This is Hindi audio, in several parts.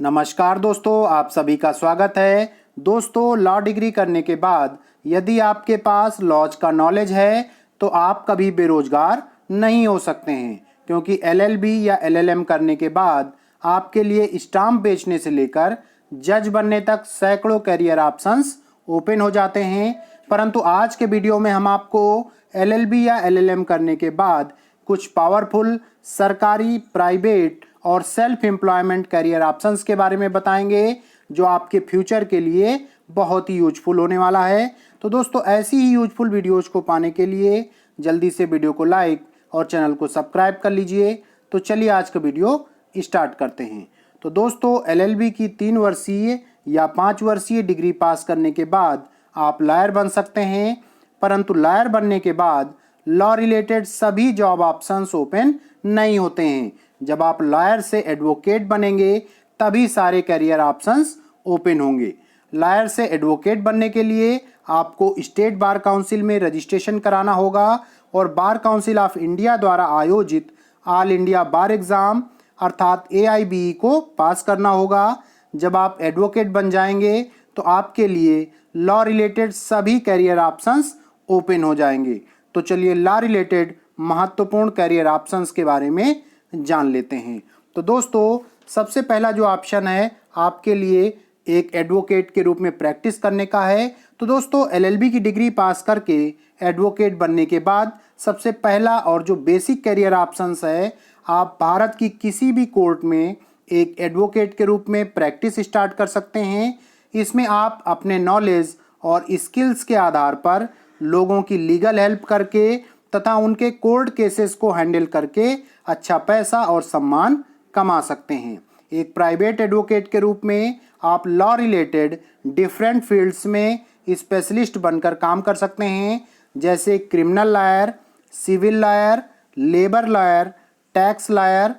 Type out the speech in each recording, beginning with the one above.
नमस्कार दोस्तों, आप सभी का स्वागत है। दोस्तों, लॉ डिग्री करने के बाद यदि आपके पास लॉज का नॉलेज है तो आप कभी बेरोजगार नहीं हो सकते हैं, क्योंकि एलएलबी या एलएलएम करने के बाद आपके लिए स्टाम्प बेचने से लेकर जज बनने तक सैकड़ों करियर ऑप्शंस ओपन हो जाते हैं। परंतु आज के वीडियो में हम आपको एलएलबी या एलएलएम करने के बाद कुछ पावरफुल सरकारी, प्राइवेट और सेल्फ एम्प्लॉयमेंट करियर ऑप्शंस के बारे में बताएंगे, जो आपके फ्यूचर के लिए बहुत ही यूजफुल होने वाला है। तो दोस्तों, ऐसी ही यूजफुल वीडियोज को पाने के लिए जल्दी से वीडियो को लाइक और चैनल को सब्सक्राइब कर लीजिए। तो चलिए आज का वीडियो स्टार्ट करते हैं। तो दोस्तों, एलएलबी की 3 वर्षीय या 5 वर्षीय डिग्री पास करने के बाद आप लॉयर बन सकते हैं। परंतु लॉयर बनने के बाद लॉ रिलेटेड सभी जॉब ऑप्शंस ओपन नहीं होते हैं। जब आप लॉयर से एडवोकेट बनेंगे तभी सारे करियर ऑप्शंस ओपन होंगे। लॉयर से एडवोकेट बनने के लिए आपको स्टेट बार काउंसिल में रजिस्ट्रेशन कराना होगा और बार काउंसिल ऑफ इंडिया द्वारा आयोजित ऑल इंडिया बार एग्जाम अर्थात AIBE को पास करना होगा। जब आप एडवोकेट बन जाएंगे तो आपके लिए लॉ रिलेटेड सभी करियर ऑप्शंस ओपन हो जाएंगे। तो चलिए लॉ रिलेटेड महत्वपूर्ण करियर ऑप्शंस के बारे में जान लेते हैं। तो दोस्तों, सबसे पहला जो ऑप्शन है आपके लिए एक एडवोकेट के रूप में प्रैक्टिस करने का है। तो दोस्तों, LLB की डिग्री पास करके एडवोकेट बनने के बाद सबसे पहला और जो बेसिक करियर ऑप्शंस है, आप भारत की किसी भी कोर्ट में एक एडवोकेट के रूप में प्रैक्टिस स्टार्ट कर सकते हैं। इसमें आप अपने नॉलेज और स्किल्स के आधार पर लोगों की लीगल हेल्प करके तथा उनके कोर्ट केसेस को हैंडल करके अच्छा पैसा और सम्मान कमा सकते हैं। एक प्राइवेट एडवोकेट के रूप में आप लॉ रिलेटेड डिफरेंट फील्ड्स में स्पेशलिस्ट बनकर काम कर सकते हैं, जैसे criminal lawyer, civil lawyer, labour lawyer, tax lawyer,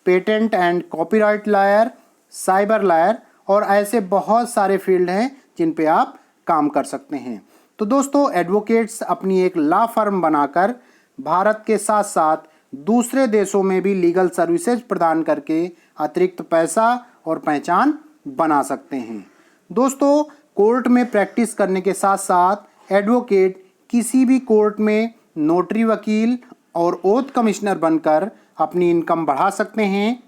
patent and copyright lawyer, cyber lawyer और ऐसे बहुत सारे फील्ड हैं जिन पे आप काम कर सकते हैं। तो दोस्तों, एडवोकेट्स अपनी एक लॉ फर्म बनाकर भारत के साथ साथ दूसरे देशों में भी लीगल सर्विसेज प्रदान करके अतिरिक्त पैसा और पहचान बना सकते हैं। दोस्तों, कोर्ट में प्रैक्टिस करने के साथ साथ एडवोकेट किसी भी कोर्ट में नोटरी वकील और ओथ कमिश्नर बनकर अपनी इनकम बढ़ा सकते हैं।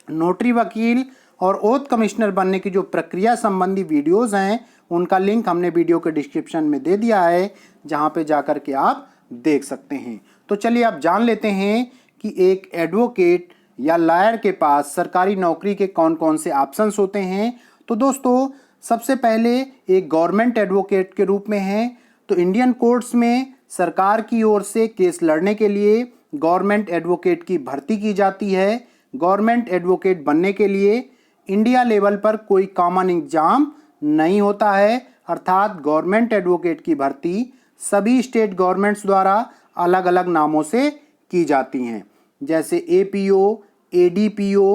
नोटरी वकील और ओथ कमिश्नर बनने की जो प्रक्रिया संबंधी वीडियोस हैं, उनका लिंक हमने वीडियो के डिस्क्रिप्शन में दे दिया है, जहां पे जाकर के आप देख सकते हैं। तो चलिए आप जान लेते हैं कि एक एडवोकेट या लॉयर के पास सरकारी नौकरी के कौन कौन से ऑप्शंस होते हैं। तो दोस्तों, सबसे पहले एक गवर्नमेंट एडवोकेट के रूप में है। तो इंडियन कोर्ट्स में सरकार की ओर से केस लड़ने के लिए गवर्नमेंट एडवोकेट की भर्ती की जाती है। गवर्नमेंट एडवोकेट बनने के लिए इंडिया लेवल पर कोई कॉमन एग्जाम नहीं होता है, अर्थात गवर्नमेंट एडवोकेट की भर्ती सभी स्टेट गवर्नमेंट्स द्वारा अलग अलग नामों से की जाती हैं, जैसे APO, ADPO,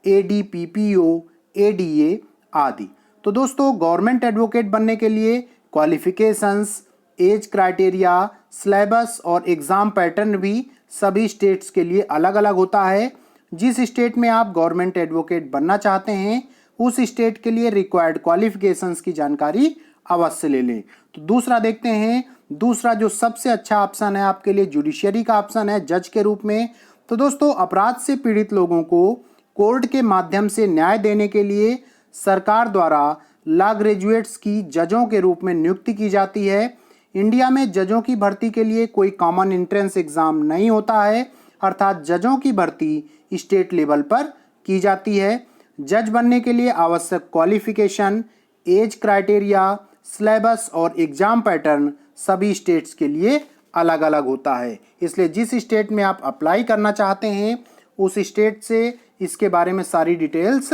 ADPPO, ADA आदि। तो दोस्तों, गवर्नमेंट एडवोकेट बनने के लिए क्वालिफिकेशंस, एज क्राइटेरिया, सिलेबस और एग्ज़ाम पैटर्न भी सभी स्टेट्स के लिए अलग अलग होता है। जिस स्टेट में आप गवर्नमेंट एडवोकेट बनना चाहते हैं, उस स्टेट के लिए रिक्वायर्ड क्वालिफिकेशंस की जानकारी अवश्य ले लें। तो दूसरा देखते हैं, दूसरा जो सबसे अच्छा ऑप्शन है आपके लिए जुडिशियरी का ऑप्शन है, जज के रूप में। तो दोस्तों, अपराध से पीड़ित लोगों को कोर्ट के माध्यम से न्याय देने के लिए सरकार द्वारा लॉ ग्रेजुएट्स की जजों के रूप में नियुक्ति की जाती है। इंडिया में जजों की भर्ती के लिए कोई कॉमन एंट्रेंस एग्जाम नहीं होता है, अर्थात जजों की भर्ती स्टेट लेवल पर की जाती है। जज बनने के लिए आवश्यक क्वालिफिकेशन, एज क्राइटेरिया, सिलेबस और एग्जाम पैटर्न सभी स्टेट्स के लिए अलग अलग होता है। इसलिए जिस स्टेट में आप अप्लाई करना चाहते हैं, उस स्टेट से इसके बारे में सारी डिटेल्स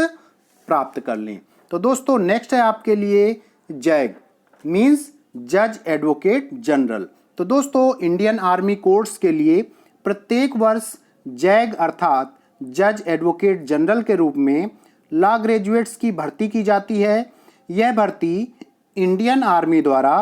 प्राप्त कर लें। तो दोस्तों, नेक्स्ट है आपके लिए जैग मीन्स जज एडवोकेट जनरल। तो दोस्तों, इंडियन आर्मी कोर्ट्स के लिए प्रत्येक वर्ष जैग अर्थात जज एडवोकेट जनरल के रूप में लॉ ग्रेजुएट्स की भर्ती की जाती है। यह भर्ती इंडियन आर्मी द्वारा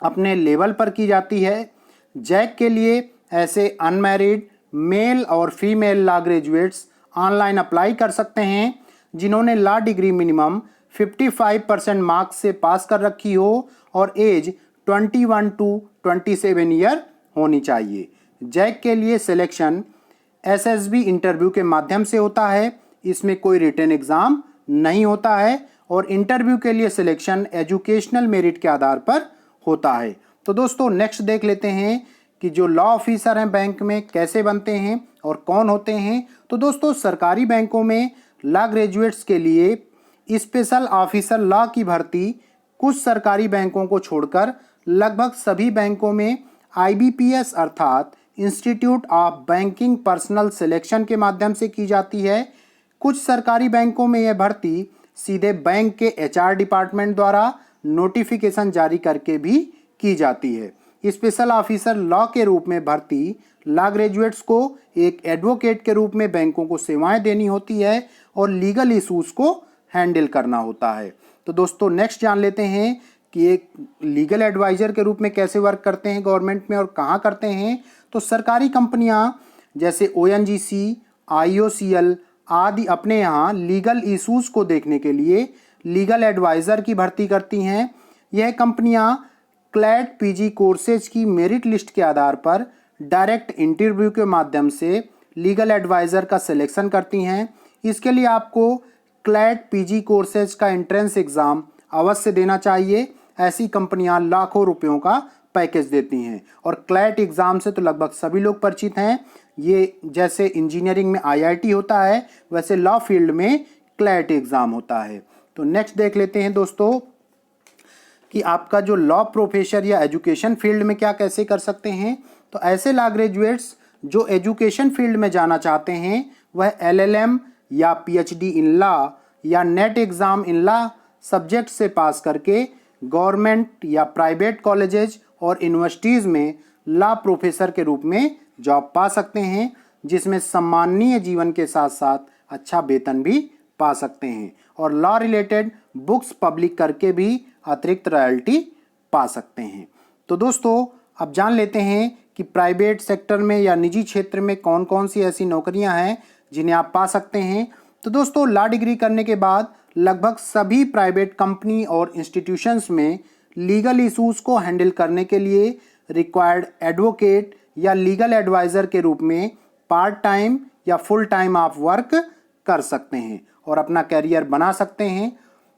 अपने लेवल पर की जाती है। जैग के लिए ऐसे अनमैरिड मेल और female law graduates online apply कर सकते हैं। जिन्होंने लॉ डिग्री मिनिमम 55% मार्क्स से पास कर रखी हो और एज 21 टू 27 ईयर होनी चाहिए। जैक के लिए सिलेक्शन एसएसबी इंटरव्यू के माध्यम से होता है, इसमें कोई रिटन एग्जाम नहीं होता है और इंटरव्यू के लिए सिलेक्शन एजुकेशनल मेरिट के आधार पर होता है। तो दोस्तों नेक्स्ट देख लेते हैं कि जो लॉ ऑफिसर हैं बैंक में कैसे बनते हैं और कौन होते हैं। तो दोस्तों सरकारी बैंकों में लॉ ग्रेजुएट्स के लिए स्पेशल ऑफिसर लॉ की भर्ती कुछ सरकारी बैंकों को छोड़कर लगभग सभी बैंकों में IBPS अर्थात institute of banking personal selection के माध्यम से की जाती है। कुछ सरकारी बैंकों में यह भर्ती सीधे बैंक के HR डिपार्टमेंट द्वारा नोटिफिकेशन जारी करके भी की जाती है। स्पेशल ऑफिसर लॉ के रूप में भर्ती लॉ ग्रेजुएट्स को एक एडवोकेट के रूप में बैंकों को सेवाएं देनी होती है और लीगल इशूज़ को हैंडल करना होता है। तो दोस्तों नेक्स्ट जान लेते हैं कि एक लीगल एडवाइज़र के रूप में कैसे वर्क करते हैं गवर्नमेंट में और कहाँ करते हैं। तो सरकारी कंपनियां जैसे ONGC, IOCL आदि अपने यहाँ लीगल इशूज़ को देखने के लिए लीगल एडवाइज़र की भर्ती करती हैं। यह कंपनियां क्लैट PG कोर्सेज की मेरिट लिस्ट के आधार पर डायरेक्ट इंटरव्यू के माध्यम से लीगल एडवाइज़र का सिलेक्शन करती हैं। इसके लिए आपको क्लैट PG कोर्सेज का एंट्रेंस एग्ज़ाम अवश्य देना चाहिए। ऐसी कंपनियां लाखों रुपयों का पैकेज देती हैं और क्लैट एग्ज़ाम से तो लगभग सभी लोग परिचित हैं। ये जैसे इंजीनियरिंग में IIT होता है वैसे लॉ फील्ड में क्लैट एग्ज़ाम होता है। तो नेक्स्ट देख लेते हैं दोस्तों कि आपका जो लॉ प्रोफेसर या एजुकेशन फील्ड में क्या कैसे कर सकते हैं। तो ऐसे लॉ ग्रेजुएट्स जो एजुकेशन फील्ड में जाना चाहते हैं वह LLM या PhD इन लॉ या net exam in law subject से पास करके गवर्नमेंट या प्राइवेट कॉलेजेस और यूनिवर्सिटीज़ में लॉ प्रोफेसर के रूप में जॉब पा सकते हैं, जिसमें सम्माननीय जीवन के साथ साथ अच्छा वेतन भी पा सकते हैं और लॉ रिलेटेड बुक्स पब्लिक करके भी अतिरिक्त रॉयल्टी पा सकते हैं। तो दोस्तों अब जान लेते हैं कि प्राइवेट सेक्टर में या निजी क्षेत्र में कौन कौन सी ऐसी नौकरियां हैं जिन्हें आप पा सकते हैं। तो दोस्तों लॉ डिग्री करने के बाद लगभग सभी प्राइवेट कंपनी और इंस्टीट्यूशंस में लीगल इशूज़ को हैंडल करने के लिए रिक्वायर्ड एडवोकेट या लीगल एडवाइज़र के रूप में पार्ट टाइम या फुल टाइम आप वर्क कर सकते हैं और अपना कैरियर बना सकते हैं।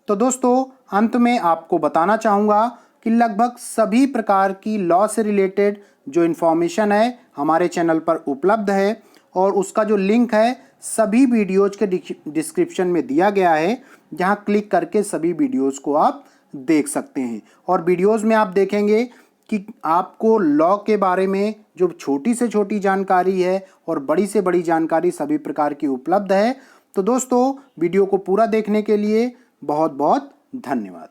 तो दोस्तों अंत में आपको बताना चाहूँगा कि लगभग सभी प्रकार की लॉ से रिलेटेड जो इन्फॉर्मेशन है हमारे चैनल पर उपलब्ध है और उसका जो लिंक है सभी वीडियोज़ के डिस्क्रिप्शन में दिया गया है, जहां क्लिक करके सभी वीडियोज़ को आप देख सकते हैं। और वीडियोज़ में आप देखेंगे कि आपको लॉ के बारे में जो छोटी से छोटी जानकारी है और बड़ी से बड़ी जानकारी सभी प्रकार की उपलब्ध है। तो दोस्तों वीडियो को पूरा देखने के लिए बहुत बहुत धन्यवाद।